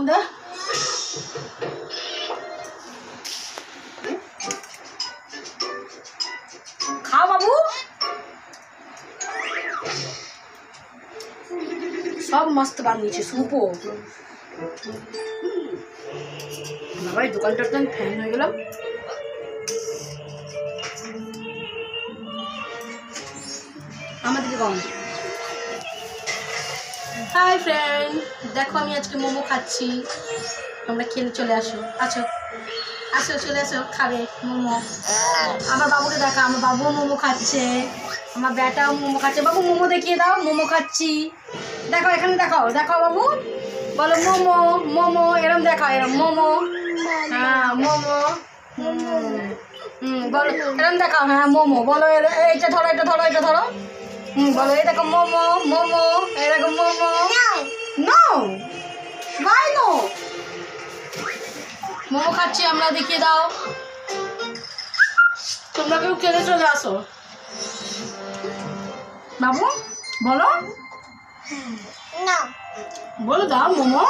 দে খাও বাবু সব মস্ত বানিয়েছে সুপো বাবা এই দোকানটার তো ফ্যান হয়ে গেলাম আমাদেরকে কম হাই ফ্রেন্ড দেখো আমি আজকে মোমো খাচ্ছি তোমরা খেলে চলে আসো আছো আসো চলে আসো খাবে মোমো আমার বাবুকে দেখো আমার বাবুও মোমো খাচ্ছে আমার বেটাও মোমো খাচ্ছে বাবু মোমো দেখিয়ে দাও মোমো খাচ্ছি দেখো এখানে দেখাও দেখাও বাবু বলো মোমো মোমো এরম দেখাও এরম মোমো হ্যাঁ মোমো বলো এরম দেখাও হ্যাঁ মোমো বলো এইটা ধরো এটা ধরো এটা ধরো বলো এই দেখো মোমো মোমো এই দেখো মোমো নো ভাই নো মোমো খাচ্ছি আমরা দেখিয়ে দাও তোমরা কেউ খেলে চলে আসো বাবু বলো বলো দাও মোমো